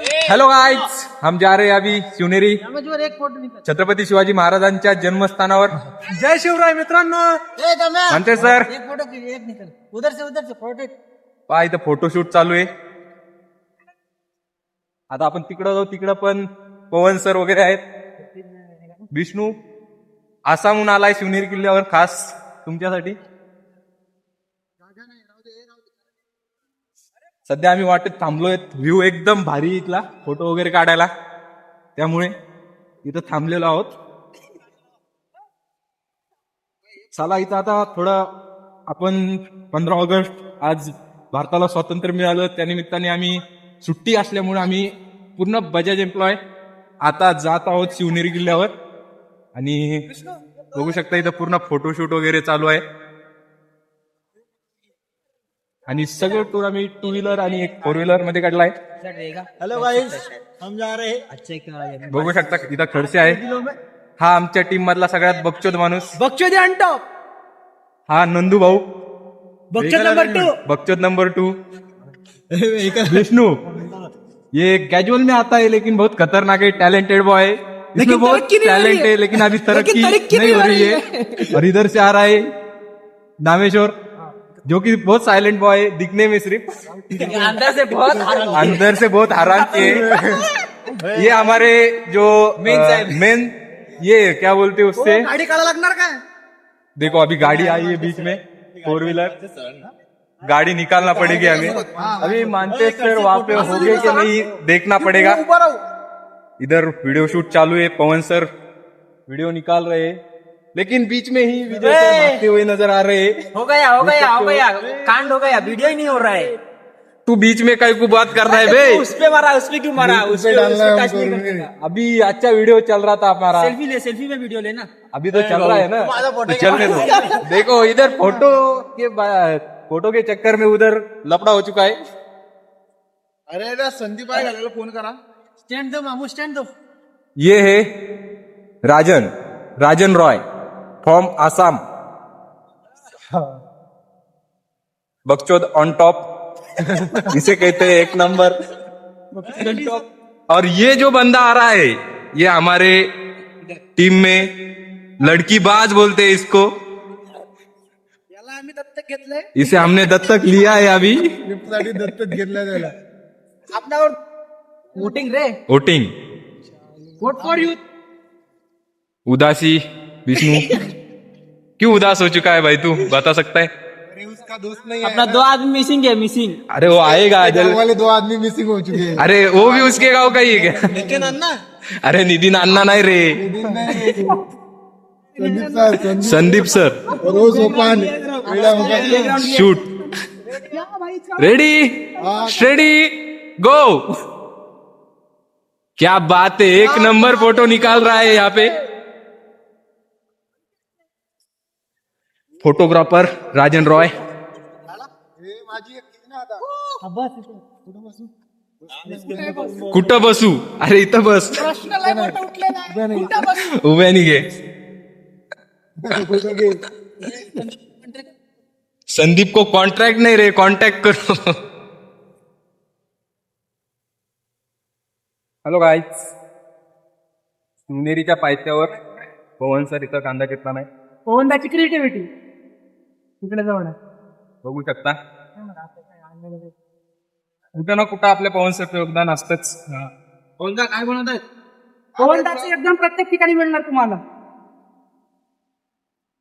Hello guys, हम जा रहे हैं अभी शिवनेरी छत्रपती शिवाजी महाराजांच्या जन्मस्थानावर. जय शिवराय मित्रांनो. म्हणते सर एक फोटो एक निकल उधर से फोटो. पहा इथं फोटोशूट चालू आहे. आता आपण तिकडं जाऊ. तिकडं पण पवन सर वगैरे आहेत. विष्णू आसामहून आलाय शिवनेरी किल्ल्यावर खास तुमच्यासाठी. सध्या आम्ही वाटेत थांबलोय. व्ह्यू एकदम भारी इथला फोटो वगैरे काढायला, त्यामुळे इथं थांबलेलो आहोत. चला इथं आता थोडं आपण 15 ऑगस्ट आज भारताला स्वातंत्र्य मिळालं, त्यानिमित्ताने आम्ही सुट्टी असल्यामुळे आम्ही पूर्ण बजाज एम्प्लॉय आता जात आहोत शिवनेरी किल्ल्यावर. आणि बघू शकता इथं पूर्ण फोटोशूट वगैरे चालू आहे. आणि सगळं टूर आम्ही 2 व्हीलर आणि एक 4 व्हीलर मध्ये काढलाय. हेलो गाइस, हम जा रहे हैं. अच्छा बघू शकता इथं खडसे आहे. हा आमच्या टीम मधला सगळ्यात बकचोद माणूस. बकचोदी अंटो. हा नंदू भाऊ बकचोद नंबर 2. बकचोद नंबर 2 विष्णु. ये कैजुअल में आता है लेकिन बहुत खतरनाक है. टैलेंटेड बॉय है, इसमें बहुत टैलेंट है लेकिन अभी तरक्की नहीं हो रही है. और इधर से आ रहा है नामेश्वर, जो कि बहुत साइलेंट बॉय है दिखने में, सिर्फ अंदर से बहुत हराम के. ये हमारे जो मेन ये क्या बोलते हैं उससे, गाडी काढा लागणार काय. देखो अभी गाड़ी आई है बीच में 4 व्हीलर. गाड़ी निकालना पड़ेगी हमें. अभी मानते सर वहां पे हो गए कि नहीं देखना पड़ेगा. इधर वीडियो शूट चालू है. पवन सर वीडियो निकाल रहे हैं, लेकिन बीच में ही विजय सर भागते हुए नजर आ रहे हैं. हो गया कांड हो गया, वीडियो ही नहीं हो रहा है. तू बीच में कहीं को बात कर रहा है बे. उस पे मारा, उस पे क्यों मारा. उस पे टच नहीं करने का. अभी अच्छा वीडियो चल रहा था हमारा. सेल्फी में वीडियो लेना. अभी तो चल रहा है ना, तो चलने दो. देखो इधर फोटो के चक्कर में उधर लफड़ा हो चुका है. अरे संदीप आहे घालायला फोन करा. स्टैंड दो मामू, स्टैंड दो. ये है राजन रॉय फ्रॉम आसाम. बकचोद ऑन टॉप इसे कहते हैं, एक नंबर. और ये जो बंदा आ रहा है, ये हमारे टीम में लड़की बाज बोलते हैं इसको. याला आम्ही दत्तक घेतलंय. इसे हमने दत्तक लिया है अभी. दत्तक घेतलं त्याला. आपल्यावर वोटिंग रे. Voting vote for youth. उदासी विष्णु क्यों उदास हो चुका है भाई, तू बता सकता है. अरे उसका दोस्त नहीं अपना 2 आदमी मिसिंग है, मिसिंग. अरे वो आएगा जल. वाले 2 आदमी मिसिंग हो चुके हैं. अरे वो भी उसके गांव का ही है क्या. लेकिन अन्ना अरे नितिन अन्ना नाही रे, संदीप सर. रोज open shoot ready steady go. क्या बात है, एक नंबर फोटो निकाल रहा है यहाँ पे फोटोग्राफर राजन रॉय. कुठं बसू. अरे इथं बस. उभ्यानी घे. संदीप को कॉन्ट्रैक्ट नहीं रे, कॉन्टॅक्ट करो. हॅलो गाईज, शिवनेरीच्या पायथ्यावर पवन सर इथं कांदा घेतला नाही. पवनदाची क्रिएटिव्हिटी इकडे जाऊ ना. बघू शकता कुठं ना कुठं आपल्या पवन सरचं योगदान असतंच. पवनदा काय बनवत आहेत. पवनदाचं एकदम प्रत्येक ठिकाणी मिळणार तुम्हाला.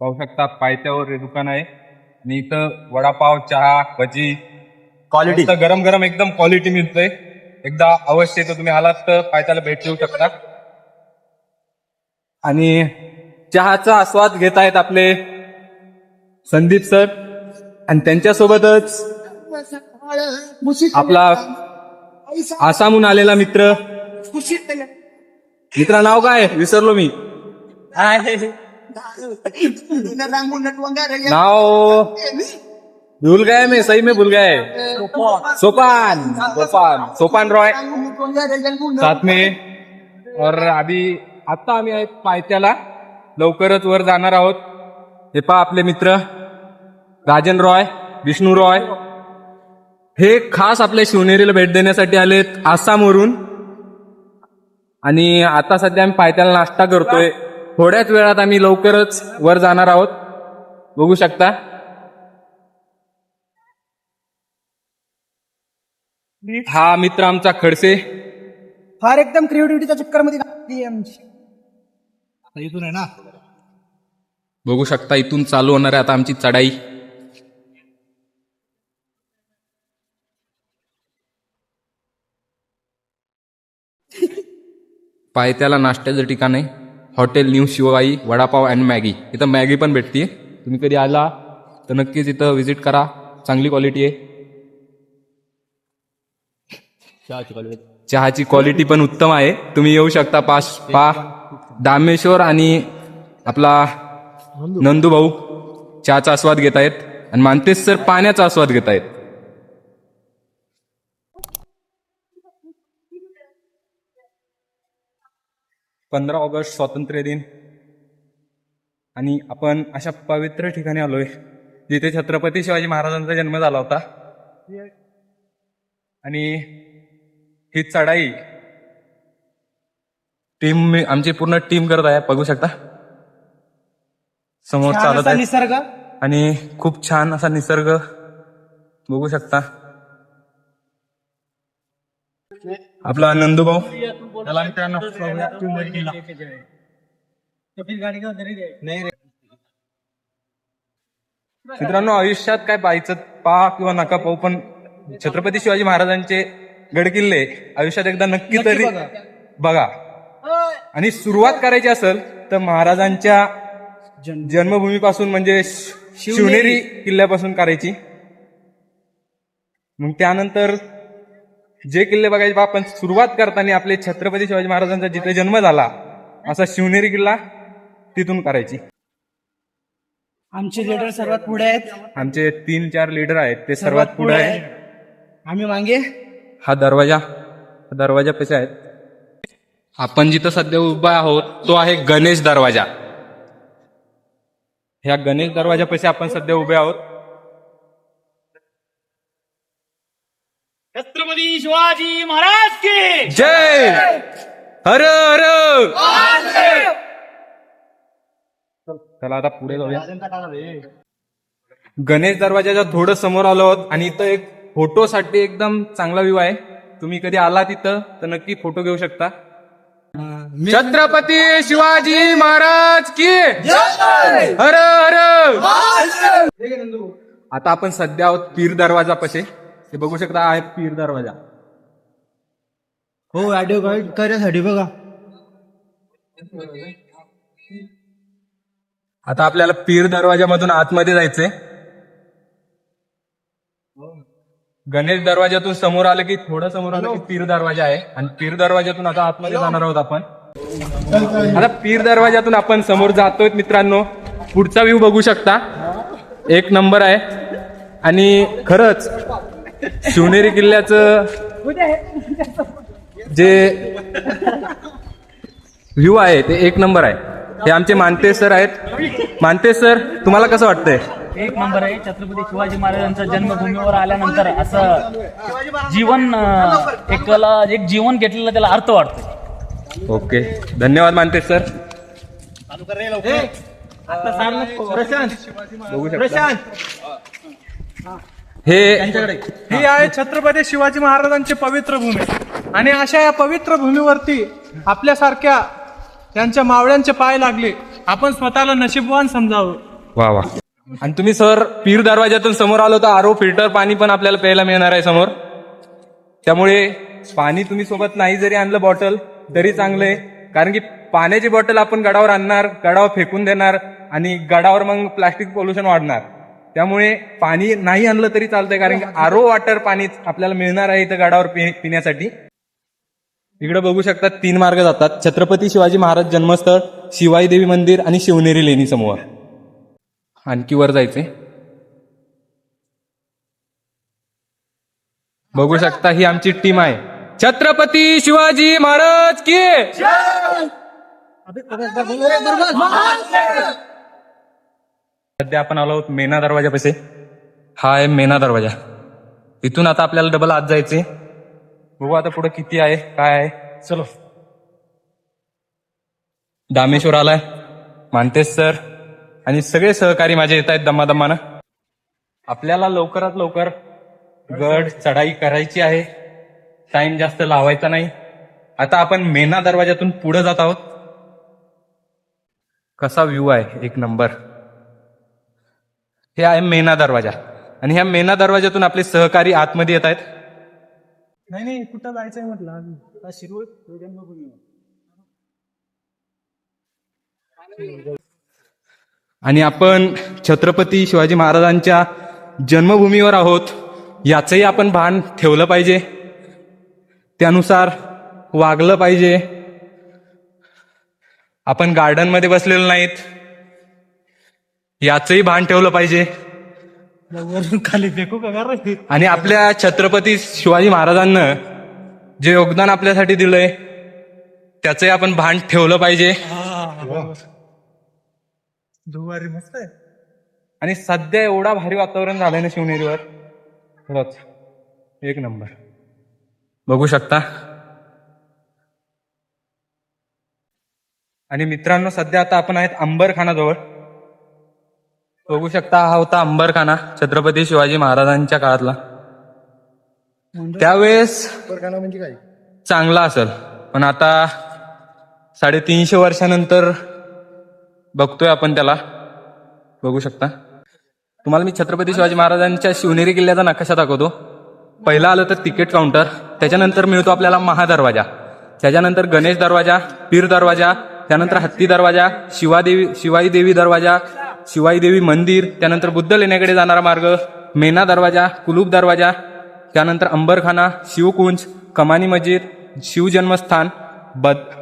पाहू शकता पायथ्यावर हे दुकान आहे. आणि इथं वडापाव, चहा, भजी क्वालिटी गरम गरम एकदम क्वालिटी मिळतंय. एकदा अवश्य तर तुम्ही आलात तर पायथ्याला भेट देऊ शकता. आणि चहाचा आस्वाद घेत आहेत आपले संदीप सर. आणि त्यांच्यासोबतच आपला आसामहून आलेला मित्र नाव काय विसरलो मी. नाव भूल गए मैं, सही में भूल गए. सोपान रॉय साथ में. और अभी आता आम्ही आहेत पायथ्याला, लवकरच वर जाणार आहोत. हे पहा आपले मित्र राजन रॉय, विष्णू रॉय हे खास आपल्या शिवनेरीला भेट देण्यासाठी आलेत आसामवरून. आणि आता सध्या आम्ही पायथ्याला नाश्ता करतोय. थोड्याच वेळात आम्ही लवकरच वर जाणार आहोत. बघू शकता. हा मित्र आमचा खडसे. फार एकदम क्रिएटिव्हिटीच्या चक्कर मध्ये आमची. इथून आहे ना. बघू शकता इथून चालू होणार आहे आता आमची चढाई. पायथ्याला नाश्त्याचं ठिकाण आहे hotel new Shivai vada pav and Maggi. इथं मॅगी पण भेटते. तुम्ही कधी आला तर नक्कीच इथं व्हिजिट करा. चांगली क्वालिटी आहे. चहाची क्वालिटी पण उत्तम आहे. तुम्ही येऊ शकता. दामेश्वर आणि आपला नंदू भाऊ चहाचा आस्वाद घेत आहेत आणि मानतेश सर पाण्याचा आस्वाद घेत आहेत. पंधरा ऑगस्ट स्वातंत्र्य दिन आणि आपण अशा पवित्र ठिकाणी आलोय जिथे छत्रपती शिवाजी महाराजांचा जन्म झाला होता. आणि ही चढाई आमची पूर्ण टीम करत आहे. बघू शकता समोर चालत आहे निसर्ग आणि खूप छान असा निसर्ग बघू शकता. आपला नंदू भाऊ. त्याला मित्रांनो मित्रांनो आयुष्यात काय पाहायचं पहा किंवा नका पाहू पण छत्रपती शिवाजी महाराजांचे गडकिल्ले आयुष्यात एकदा नक्की तरी बघा. आणि सुरुवात करायची असेल तर महाराजांच्या जन्मभूमीपासून म्हणजे शिवनेरी किल्ल्यापासून करायची. मग त्यानंतर जे किल्ले बघायचे आपण सुरुवात करताना आपले छत्रपती शिवाजी महाराजांचा जिथे जन्म झाला असा शिवनेरी किल्ला तिथून करायची. आमचे लीडर सर्वात पुढे आहेत. आमचे 3-4 लीडर आहेत ते सर्वात पुढे आहे. आम्ही मागे. हा दरवाजा कसे आहेत. आपण जिथं सध्या उभा आहोत तो आहे गणेश दरवाजा. ह्या गणेश दरवाजापाशी आपण सध्या उभे आहोत. छत्रपती शिवाजी महाराज की जय. हर हर. चला आता पुढे जाऊया. गणेश दरवाजाच्या थोडं समोर आलो आहोत आणि इथं एक फोटोसाठी एकदम चांगला व्ह्यू आहे. तुम्ही कधी आला तिथं तर नक्की फोटो घेऊ शकता. छत्रपती शिवाजी महाराज की हर हर. आता आपण सध्या आहोत पीर दरवाजा पाशी. हे बघू शकता आहे पीर दरवाजा. हो ऑडिओ गाईड करायसाठी बघा. आता आपल्याला पीर दरवाजामधून आतमध्ये जायचंय. गणेश दरवाजातून समोर आलं की थोडं समोर आलं की पीर दरवाजा आहे आणि पीर दरवाजातून आता आतमध्ये जाणार आहोत आपण. आता पीर दरवाजातून आपण समोर जातोय मित्रांनो. पुढचा व्ह्यू बघू शकता. एक नंबर आहे आणि खरंच शिवनेरी किल्ल्याचं जे व्ह्यू आहे ते एक नंबर आहे. हे आमचे मानते सर आहेत. मानते सर तुम्हाला कसं वाटतंय. एक नंबर आहे. छत्रपती शिवाजी महाराजांच्या जन्मभूमीवर आल्यानंतर असं जीवन एक जीवन घेतलेलं त्याला अर्थ वाटतो. ओके धन्यवाद मानते सर. बघू शकता ही आहे छत्रपती शिवाजी महाराजांची पवित्र भूमी आणि अशा या पवित्र भूमीवरती आपल्यासारख्या त्यांच्या मावळ्यांचे पाय लागले. आपण स्वतःला नशीबवान समजावं. वा वा. आणि तुम्ही सर पीर दरवाजातून समोर आलो तर आरो फिल्टर पाणी पण आपल्याला प्यायला मिळणार आहे समोर. त्यामुळे पाणी तुम्ही सोबत नाही जरी आणलं बॉटल तरी चांगलं आहे. कारण की पाण्याची बॉटल आपण गडावर आणणार, गडावर फेकून देणार आणि गडावर मग प्लास्टिक पोल्युशन वाढणार. त्यामुळे पाणी नाही आणलं तरी चालतंय कारण की आरो वॉटर पाणी आपल्याला मिळणार आहे इथं गडावर पिण्यासाठी. इकडे बघू शकता 3 मार्ग जातात. छत्रपती शिवाजी महाराज जन्मस्थळ, शिवाई देवी मंदिर आणि शिवनेरी लेणी समोर. आणखी वर जायचे. बघू शकता ही आमची टीम आहे. छत्रपती शिवाजी महाराज की सध्या आपण आलो आहोत मेना दरवाजापाशी. हा आहे मेना दरवाजा. इथून आता आपल्याला डबल आत जायचे. बघू आता पुढे किती आहे काय आहे. चलो. दामेश्वर आलाय, मानतेश सर आणि सगळे सहकारी माझे येत आहेत दमादमानं. आपल्याला लवकरात लवकर गड चढाई करायची आहे, टाइम जास्त लावायचा नाही. आता आपण मेना दरवाजातून पुढे जात आहोत. कसा व्ह्यू आहे, एक नंबर. हे आहे मेना दरवाजा आणि ह्या मेना दरवाजातून आपले सहकारी आतमध्ये येत आहेत. नाही कुठं जायचंय म्हटलं आम्ही. शिरूर जन्मभूमी. आणि आपण छत्रपती शिवाजी महाराजांच्या जन्मभूमीवर आहोत, याचंही आपण भान ठेवलं पाहिजे, त्यानुसार वागलं पाहिजे. आपण गार्डन मध्ये बसलेलो नाहीत, याचंही भान ठेवलं पाहिजे. वरून खाली फेकू का रे? आणि आपल्या छत्रपती शिवाजी महाराजांना जे योगदान आपल्यासाठी दिलंय त्याचंही आपण भान ठेवलं पाहिजे. दुवारी मस्त आहे. आणि सध्या एवढा भारी वातावरण झालंय ना शिवनेरीवर, खरंच एक नंबर. बघू शकता. आणि मित्रांनो, सध्या आता आपण आहेत अंबरखानाजवळ. बघू शकता, हा होता अंबरखाना छत्रपती शिवाजी महाराजांच्या काळातला. त्यावेळेस म्हणजे काय? चांगला असेल, पण आता 350 वर्षानंतर बघतोय आपण त्याला. बघू शकता. तुम्हाला मी छत्रपती शिवाजी महाराजांच्या शिवनेरी किल्ल्याचा नकाशा दाखवतो. पहिला आलं तर तिकीट काउंटर, त्याच्यानंतर मिळतो आपल्याला महादरवाजा, त्याच्यानंतर गणेश दरवाजा, पीर दरवाजा, त्यानंतर हत्ती दरवाजा, शिवाई देवी दरवाजा, शिवाई देवी मंदिर, त्यानंतर बुद्ध लेण्याकडे जाणारा मार्ग, मेना दरवाजा, कुलूप दरवाजा, त्यानंतर अंबरखाना, शिवकुंज, कमानी मस्जिद, शिवजन्मस्थान,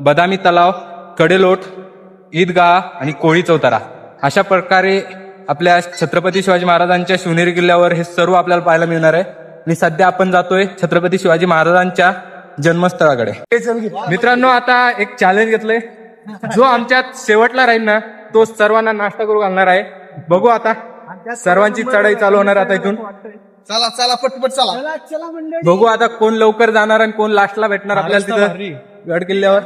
बदामी तलाव, कडेलोट, ईदगाह आणि कोळी चौतारा. अशा प्रकारे आपल्या छत्रपती शिवाजी महाराजांच्या शिवनेरी किल्ल्यावर हे सर्व आपल्याला पाहायला मिळणार आहे. आणि सध्या आपण जातोय छत्रपती शिवाजी महाराजांच्या जन्मस्थळाकडे. मित्रांनो, आता एक चॅलेंज घेतलंय, जो आमच्यात शेवटला राहील ना तो सर्वांना नाश्ता करू घालणार आहे. बघू आता, सर्वांची चढाई चालू होणार आता इथून. चला चला पटपट चला. चला मंडळी. बघू आता कोण लवकर जाणार आणि कोण लास्टला भेटणार आपल्याला तिथं गड किल्ल्यावर.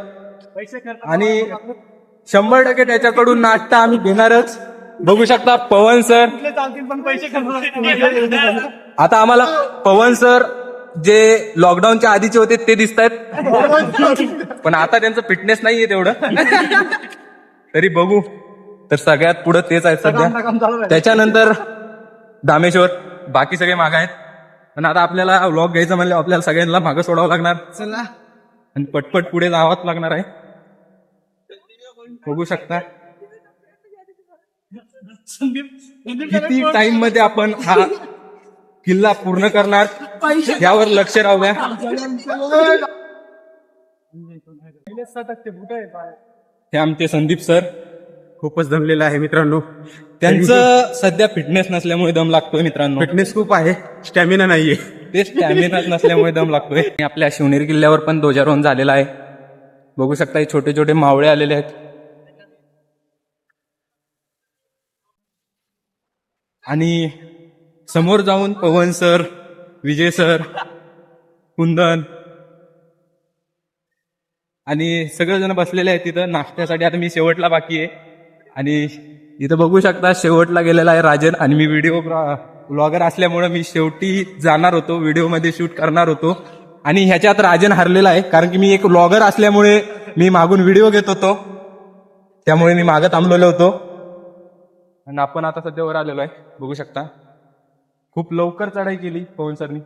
आणि 100% त्याच्याकडून नाश्ता आम्ही घेणारच. बघू शकता पवन सर. पण पैसे आता आम्हाला पवन सर जे लॉकडाऊनच्या आधीचे होते ते दिसत आहेत, पण आता त्यांचं फिटनेस नाहीये तेवढं. तरी बघू. तर सगळ्यात पुढे तेच आहेत सध्या. त्याच्यानंतर दामेश्वर, बाकी सगळे माग आहेत. पण आता आपल्याला व्लॉग घ्यायचा म्हणलं आपल्याला सगळ्यांना मागं सोडावं लागणार. चला. आणि पटपट पुढे जावंच लागणार आहे. बघू शकता किती टाइम मध्ये आपण हा किल्ला पूर्ण करणार यावर लक्ष राहूया. हे आमचे संदीप सर खूपच दमलेले आहे मित्रांनो. त्यांचं सध्या फिटनेस नसल्यामुळे दम लागतोय मित्रांनो. फिटनेस खूप आहे, स्टॅमिना नाहीये. ते स्टॅमिना नसल्यामुळे दम लागतोय. आपल्या शिवनेरी किल्ल्यावर पण ध्वजारोहण झालेला आहे. बघू शकता, हे छोटे छोटे मावळे आलेले आहेत. आणि समोर जाऊन पवन सर, विजय सर, कुंदन आणि सगळेजण बसलेले आहेत तिथं नाश्त्यासाठी. आता मी शेवटला बाकी आहे. आणि इथं बघू शकता शेवटला गेलेला आहे राजन. आणि मी व्हिडिओ ब्लॉगर असल्यामुळे मी शेवटी जाणार होतो, व्हिडिओमध्ये शूट करणार होतो. आणि ह्याच्यात राजन हरलेला आहे, कारण की मी एक ब्लॉगर असल्यामुळे मी मागून व्हिडिओ घेत होतो, त्यामुळे मी मागं थांबलेलो होतो. आणि आपण आता सध्या वर आलेलो आहे. बघू शकता खूप लवकर चढाई केली पवन सरनी.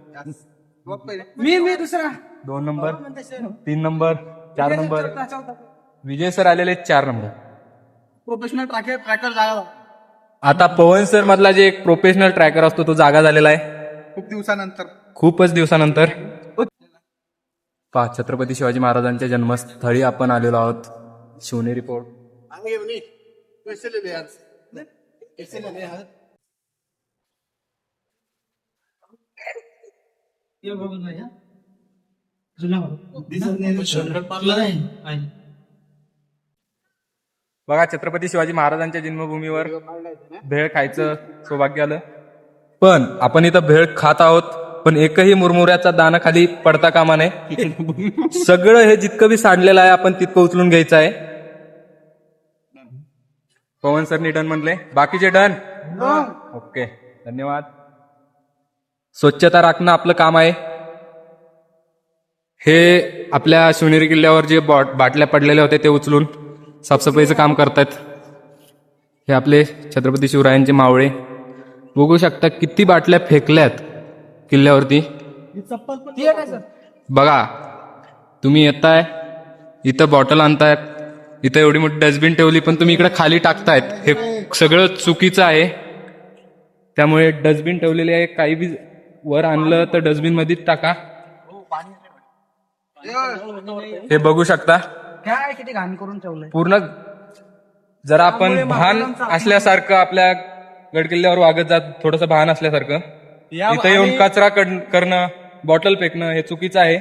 मी दुसरा 2 नंबर, 3 नंबर, 4 नंबर. विजय सर आलेले 4 नंबर. प्रोफेशनल ट्रॅकर जागा. आता पवन सर मधला जे एक प्रोफेशनल ट्रॅकर असतो तो जागा झालेला आहे खूप दिवसानंतर. खूपच दिवसानंतर. पहा, छत्रपती शिवाजी महाराजांच्या जन्मस्थळी आपण आलेलो आहोत, शिवनेरी फोर्ट. बघा, छत्रपती शिवाजी महाराजांच्या जन्मभूमीवर भेळ खायचं सौभाग्य आलं. पण आपण इथं भेळ खात आहोत, पण एकही मुरमुऱ्याचा दाना खाली पडता कामा नये. सगळं हे जितकं बी सांडलेलं आहे आपण तितकं उचलून घ्यायचं आहे. पवन सरनी डन म्हणले, बाकीचे डन. ओके, धन्यवाद. स्वच्छता राखणं आपलं काम आहे. हे आपल्या शिवनेरी किल्ल्यावर जे बाटल्या पडलेल्या होत्या ते उचलून साफसफाईचं काम करतात. हे आपले छत्रपती शिवरायांचे मावळे. बघू शकता किती बाटल्या फेकल्यात किल्ल्यावरती. बघा, तुम्ही येताय इथं बॉटल आणतायत, इथं एवढी मोठी डस्टबिन ठेवली, पण तुम्ही इकडे खाली टाकतायत. हे सगळं चुकीचं आहे. त्यामुळे डस्टबिन ठेवलेली आहे, काही बी वर आणलं तर डस्टबिन मध्येच टाका. हे बघू शकता काय किती घाण करून ठेवलंय. पूर्ण. जरा आपण भान असल्यासारखं आपल्या गडकिल्ल्यावर वागत जात, थोडंसं भान असल्यासारखं. इथं येऊन कचरा करणं, बॉटल फेकणं हे चुकीचं आहे.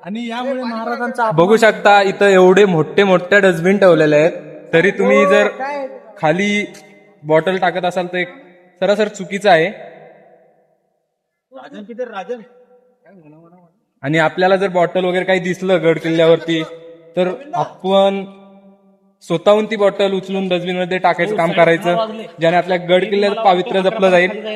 आणि यामुळे महाराजांचा बघू शकता इथं एवढे मोठे मोठ्या डस्टबिन ठेवलेले आहेत, तरी तुम्ही जर खाली बॉटल टाकत असाल तर एक सरासर चुकीचं आहे. आणि आपल्याला जर बॉटल वगैरे काही दिसलं गड किल्ल्यावरती तर आपण स्वतःहून ती बॉटल उचलून डस्टबिन मध्ये टाकायचं काम करायचं, ज्याने आपल्या गड किल्ल्याचं पावित्र्य जपलं जाईल.